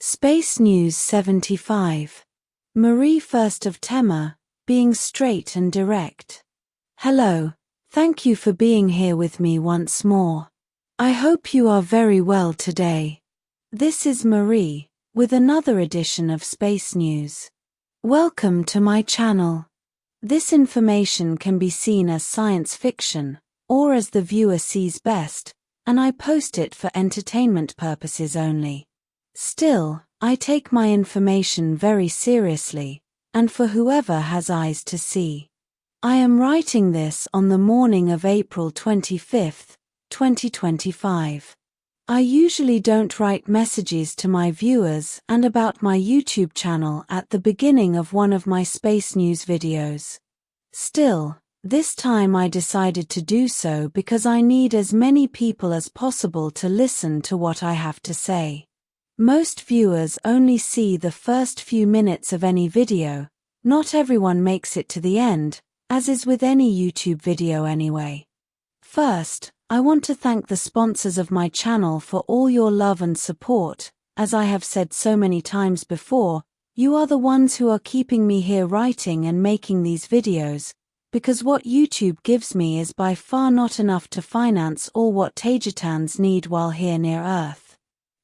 Space News 75. Marie First of Temmer, being straight and direct. Hello, thank you for being here with me once more. I hope you are very well today. This is Marie, with another edition of Space News. Welcome to my channel. This information can be seen as science fiction, or as the viewer sees best, and I post it for entertainment purposes only. Still, I take my information very seriously, and for whoever has eyes to see. I am writing this on the morning of April 25, 2025. I usually don't write messages to my viewers and about my YouTube channel at the beginning of one of my Space News videos. Still, this time I decided to do so because I need as many people as possible to listen to what I have to say. Most viewers only see the first few minutes of any video. Not everyone makes it to the end, as is with any YouTube video anyway. First, I want to thank the sponsors of my channel for all your love and support. As I have said so many times before, you are the ones who are keeping me here writing and making these videos, because what YouTube gives me is by far not enough to finance all what Taygetans need while here near Earth.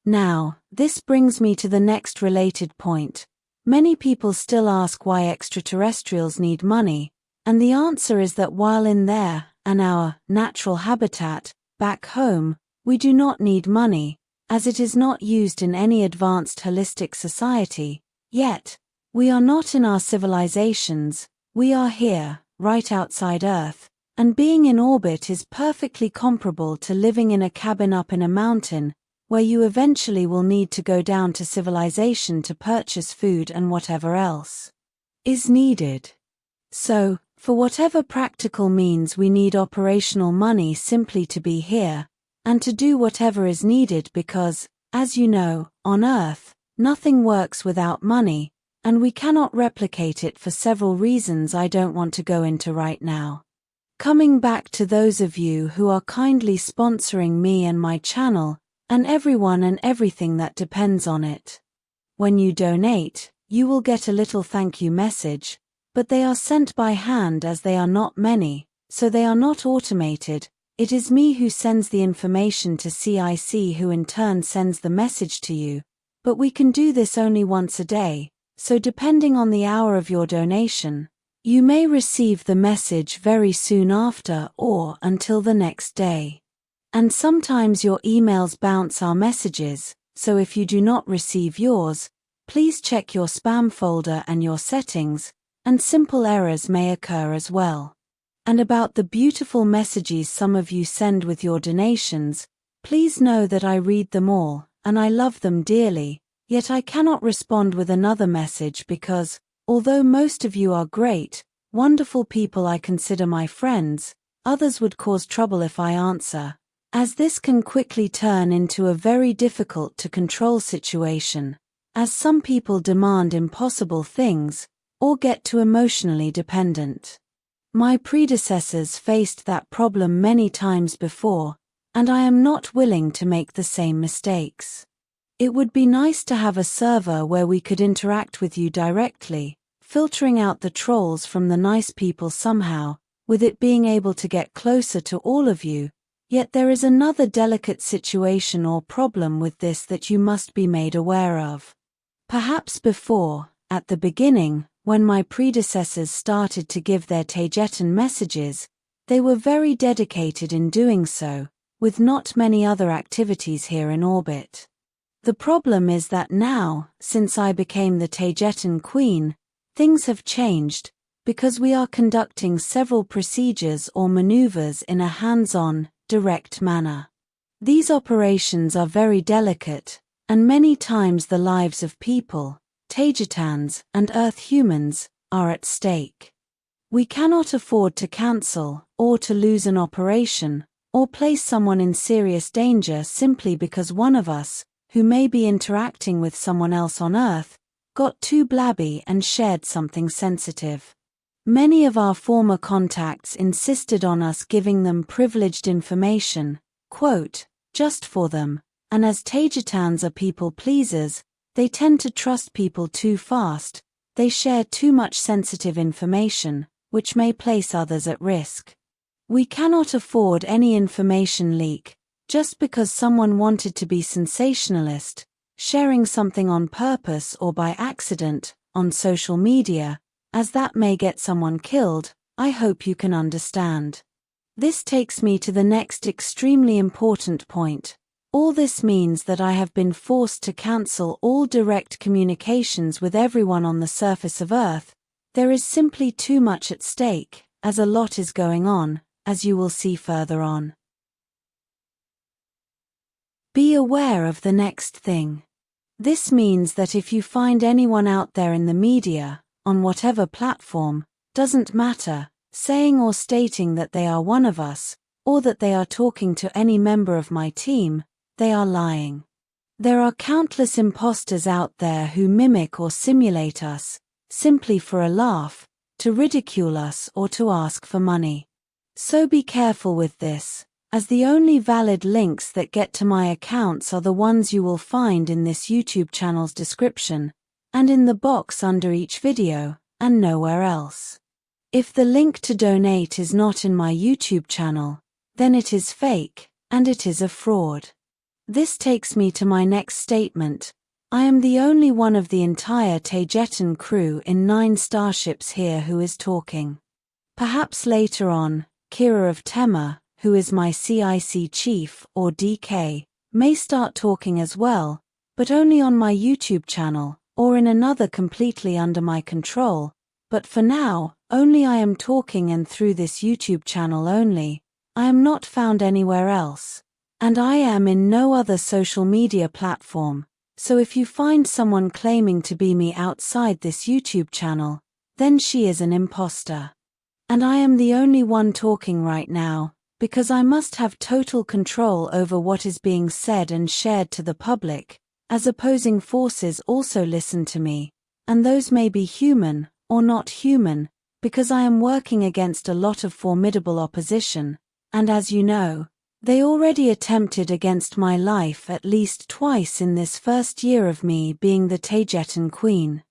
Now, this brings me to the next related point. Many people still ask why extraterrestrials need money, and the answer is that while in their and our natural habitat, back home, we do not need money, as it is not used in any advanced holistic society. Yet, we are not in our civilizations, we are here, right outside Earth, and being in orbit is perfectly comparable to living in a cabin up in a mountain, where you eventually will need to go down to civilization to purchase food and whatever else is needed. So, for whatever practical means we need operational money simply to be here, and to do whatever is needed because, as you know, on Earth, nothing works without money, and we cannot replicate it for several reasons I don't want to go into right now. Coming back to those of you who are kindly sponsoring me and my channel, and everyone and everything that depends on it. When you donate, you will get a little thank you message, but they are sent by hand as they are not many, so they are not automated. It is me who sends the information to CIC who in turn sends the message to you, but we can do this only once a day, so depending on the hour of your donation, you may receive the message very soon after or until the next day. And sometimes your emails bounce our messages, so if you do not receive yours, please check your spam folder and your settings, and simple errors may occur as well. And about the beautiful messages some of you send with your donations, please know that I read them all, and I love them dearly, yet I cannot respond with another message because, although most of you are great, wonderful people I consider my friends, others would cause trouble if I answer, as this can quickly turn into a very difficult to control situation, as some people demand impossible things, or get too emotionally dependent. My predecessors faced that problem many times before, and I am not willing to make the same mistakes. It would be nice to have a server where we could interact with you directly, filtering out the trolls from the nice people somehow, with it being able to get closer to all of you. Yet there is another delicate situation or problem with this that you must be made aware of. Perhaps before, at the beginning, when my predecessors started to give their Taygetan messages, they were very dedicated in doing so, with not many other activities here in orbit. The problem is that now, since I became the Taygetan Queen, things have changed, because we are conducting several procedures or maneuvers in a hands-on, direct manner. These operations are very delicate, and many times the lives of people, Taygetans, and Earth humans, are at stake. We cannot afford to cancel, or to lose an operation, or place someone in serious danger simply because one of us, who may be interacting with someone else on Earth, got too blabby and shared something sensitive. Many of our former contacts insisted on us giving them privileged information, quote, just for them, and as Taygetans are people pleasers, They tend to trust people too fast, they share too much sensitive information, which may place others at risk. We cannot afford any information leak, just because someone wanted to be sensationalist, sharing something on purpose or by accident, on social media, as that may get someone killed. I hope you can understand. This takes me to the next extremely important point. All this means that I have been forced to cancel all direct communications with everyone on the surface of Earth. There is simply too much at stake, as a lot is going on, as you will see further on. Be aware of the next thing. This means that if you find anyone out there in the media, on whatever platform, doesn't matter, saying or stating that they are one of us, or that they are talking to any member of my team, they are lying. There are countless imposters out there who mimic or simulate us, simply for a laugh, to ridicule us or to ask for money. So be careful with this, as the only valid links that get to my accounts are the ones you will find in this YouTube channel's description, and in the box under each video, and nowhere else. If the link to donate is not in my YouTube channel, then it is fake, and it is a fraud. This takes me to my next statement. I am the only one of the entire Taygetan crew in 9 starships here who is talking. Perhaps later on, Kira of Temmer, who is my CIC chief, or DK, may start talking as well, but only on my YouTube channel, or in another completely under my control. But for now, only I am talking, and through this YouTube channel only. I am not found anywhere else. And I am in no other social media platform, so if you find someone claiming to be me outside this YouTube channel, then she is an imposter. And I am the only one talking right now, because I must have total control over what is being said and shared to the public, as opposing forces also listen to me, and those may be human, or not human, because I am working against a lot of formidable opposition, and as you know, they already attempted against my life at least twice in this first year of me being the Taygetan queen.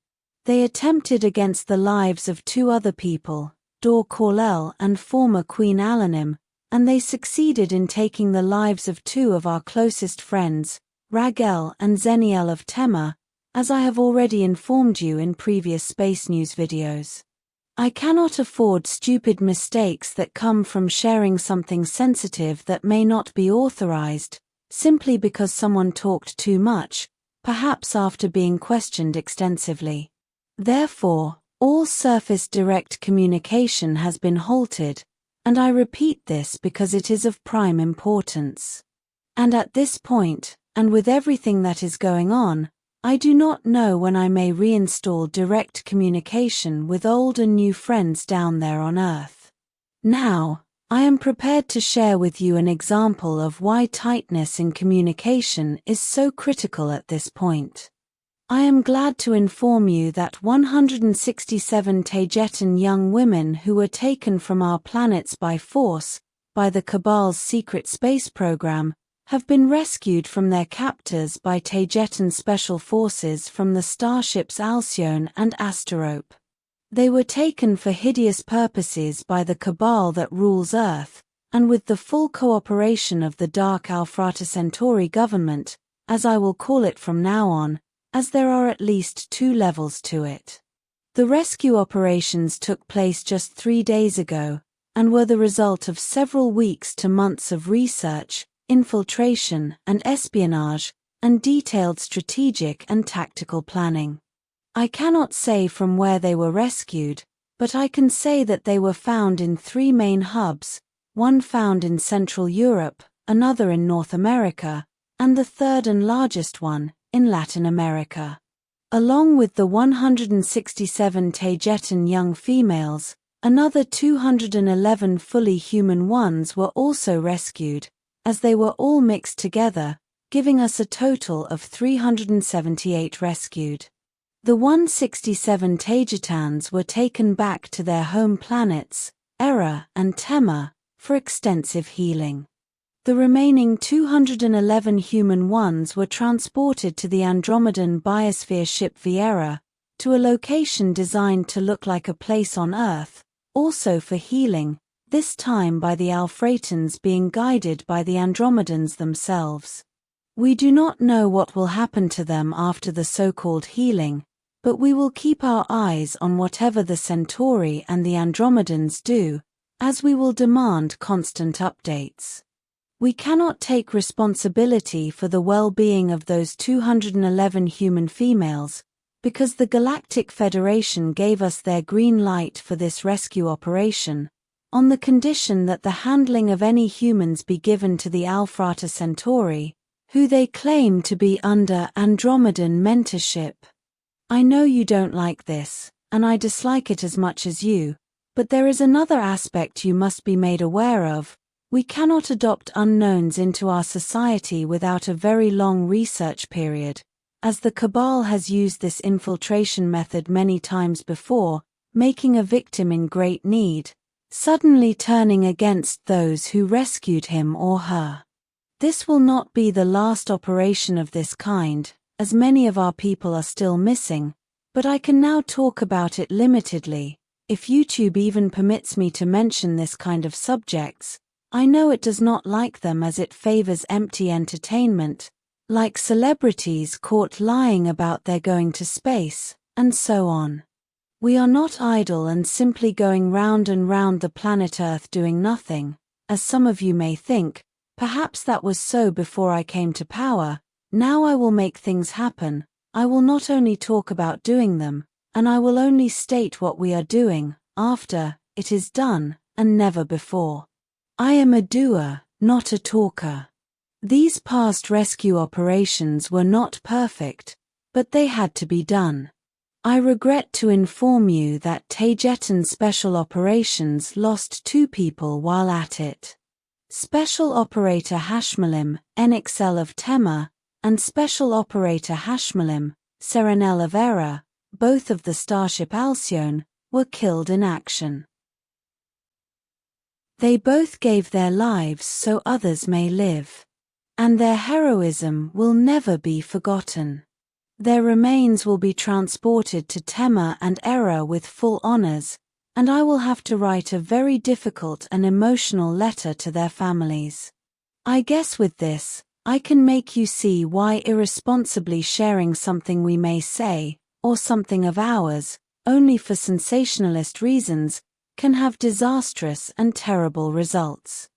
They attempted against the lives of 2 other people, Kaal'el and former Queen Alanim, and they succeeded in taking the lives of 2 of our closest friends, Ragel and Zeniel of Temmer, as I have already informed you in previous Space News videos. I cannot afford stupid mistakes that come from sharing something sensitive that may not be authorized, simply because someone talked too much, perhaps after being questioned extensively. Therefore, all surface direct communication has been halted, and I repeat this because it is of prime importance. And at this point, and with everything that is going on, I do not know when I may reinstall direct communication with old and new friends down there on Earth. Now, I am prepared to share with you an example of why tightness in communication is so critical at this point. I am glad to inform you that 167 Taygetan young women who were taken from our planets by force, by the Cabal's secret space program, have been rescued from their captors by Taygetan special forces from the starships Alcyone and Asterope. They were taken for hideous purposes by the Cabal that rules Earth, and with the full cooperation of the Dark Alpha Centauri government, as I will call it from now on, as there are at least 2 levels to it. The rescue operations took place just 3 days ago, and were the result of several weeks to months of research, infiltration and espionage, and detailed strategic and tactical planning. I cannot say from where they were rescued, but I can say that they were found in 3 main hubs, one found in Central Europe, another in North America, and the third and largest one, in Latin America. Along with the 167 Taygetan young females, another 211 fully human ones were also rescued, as they were all mixed together, giving us a total of 378 rescued. The 167 Taygetans were taken back to their home planets, Era and Temmer, for extensive healing. The remaining 211 human ones were transported to the Andromedan biosphere ship Viera, to a location designed to look like a place on Earth, also for healing, this time by the Alphratans being guided by the Andromedans themselves. We do not know what will happen to them after the so-called healing, but we will keep our eyes on whatever the Centauri and the Andromedans do, as we will demand constant updates. We cannot take responsibility for the well-being of those 211 human females, because the Galactic Federation gave us their green light for this rescue operation, on the condition that the handling of any humans be given to the Alphrata Centauri, who they claim to be under Andromedan mentorship. I know you don't like this, and I dislike it as much as you, but there is another aspect you must be made aware of. We cannot adopt unknowns into our society without a very long research period, as the Cabal has used this infiltration method many times before, making a victim in great need, suddenly turning against those who rescued him or her. This will not be the last operation of this kind, as many of our people are still missing, but I can now talk about it limitedly. If YouTube even permits me to mention this kind of subjects, I know it does not like them as it favors empty entertainment, like celebrities caught lying about their going to space, and so on. We are not idle and simply going round and round the planet Earth doing nothing, as some of you may think. Perhaps that was so before I came to power. Now I will make things happen. I will not only talk about doing them, and I will only state what we are doing, after it is done, and never before. I am a doer, not a talker. These past rescue operations were not perfect, but they had to be done. I regret to inform you that Taygetan Special Operations lost 2 people while at it. Special Operator Hashmalim, NXL of Temmer, and Special Operator Hashmalim, Serenel of Era, both of the starship Alcyone, were killed in action. They both gave their lives so others may live. And their heroism will never be forgotten. Their remains will be transported to Temmer and Era with full honors, and I will have to write a very difficult and emotional letter to their families. I guess with this, I can make you see why irresponsibly sharing something we may say, or something of ours, only for sensationalist reasons, can have disastrous and terrible results.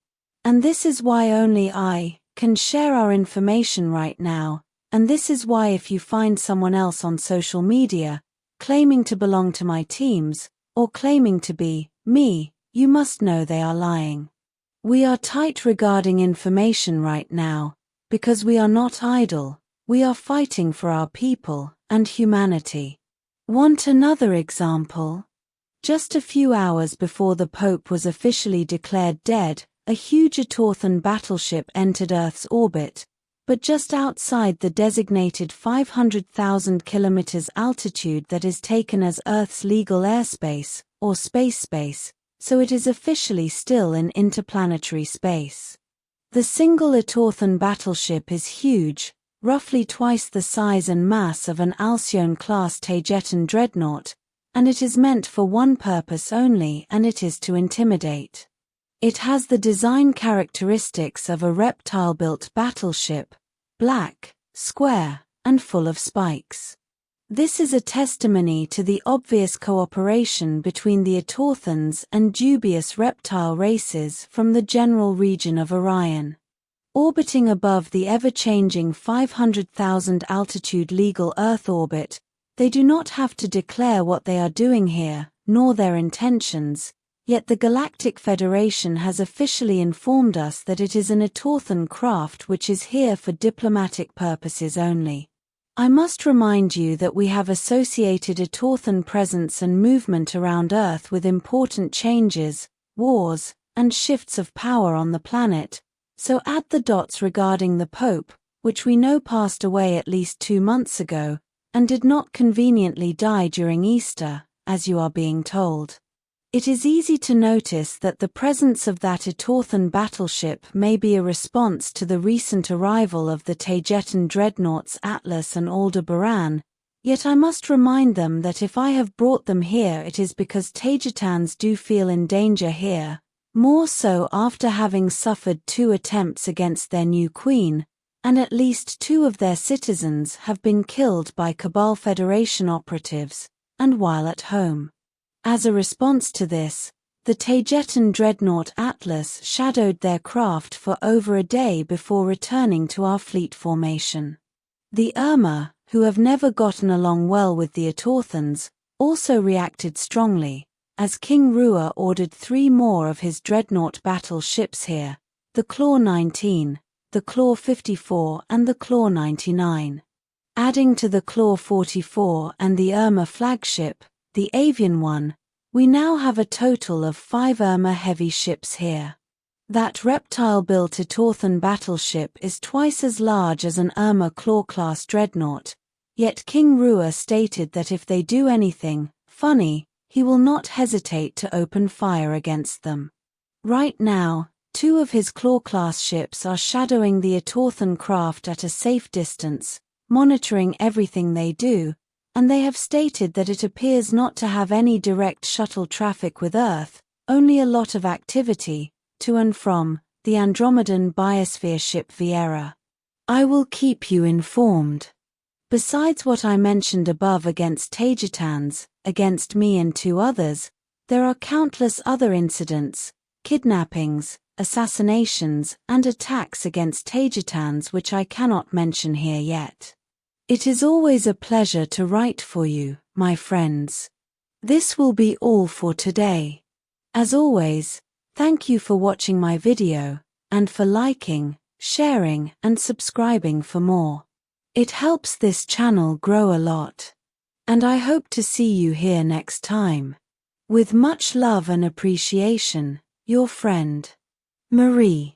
And this is why only I can share our information right now, and this is why if you find someone else on social media, claiming to belong to my teams, or claiming to be me, you must know they are lying. We are tight regarding information right now, because we are not idle, we are fighting for our people and humanity. Want another example? Just a few hours before the Pope was officially declared dead, a huge Atorthan battleship entered Earth's orbit, but just outside the designated 500,000 kilometers altitude that is taken as Earth's legal airspace, or space, so it is officially still in interplanetary space. The single Atorthan battleship is huge, roughly twice the size and mass of an Alcyone-class Taygetan dreadnought, and it is meant for one purpose only, and it is to intimidate. It has the design characteristics of a reptile-built battleship, black, square, and full of spikes. This is a testimony to the obvious cooperation between the Atorthans and dubious reptile races from the general region of Orion. Orbiting above the ever-changing 500,000 altitude legal Earth orbit, they do not have to declare what they are doing here, nor their intentions. Yet the Galactic Federation has officially informed us that it is an Atorthan craft which is here for diplomatic purposes only. I must remind you that we have associated Atorthan presence and movement around Earth with important changes, wars, and shifts of power on the planet, so add the dots regarding the Pope, which we know passed away at least 2 months ago, and did not conveniently die during Easter, as you are being told. It is easy to notice that the presence of that Etorthan battleship may be a response to the recent arrival of the Taygetan dreadnoughts Atlas and Aldebaran, yet I must remind them that if I have brought them here it is because Taygetans do feel in danger here, more so after having suffered 2 attempts against their new queen, and at least 2 of their citizens have been killed by Cabal Federation operatives, and while at home. As a response to this, the Taygetan dreadnought Atlas shadowed their craft for over a day before returning to our fleet formation. The Urmah, who have never gotten along well with the Etorthans, also reacted strongly, as King Ruwa ordered 3 more of his dreadnought battle ships here, the Claw 19, the Claw 54 and the Claw 99. Adding to the Claw 44 and the Urmah flagship, the Avian one, we now have a total of 5 Urmah heavy ships here. That reptile-built Etorthan battleship is twice as large as an Urmah Claw-class dreadnought, yet King Ruwa stated that if they do anything funny, he will not hesitate to open fire against them. Right now, 2 of his Claw-class ships are shadowing the Etorthan craft at a safe distance, monitoring everything they do, and they have stated that it appears not to have any direct shuttle traffic with Earth, only a lot of activity, to and from, the Andromedan biosphere ship Viera. I will keep you informed. Besides what I mentioned above against Taygetans, against me and 2 others, there are countless other incidents, kidnappings, assassinations, and attacks against Taygetans which I cannot mention here yet. It is always a pleasure to write for you, my friends. This will be all for today. As always, thank you for watching my video, and for liking, sharing, and subscribing for more. It helps this channel grow a lot. And I hope to see you here next time. With much love and appreciation, your friend, Marie.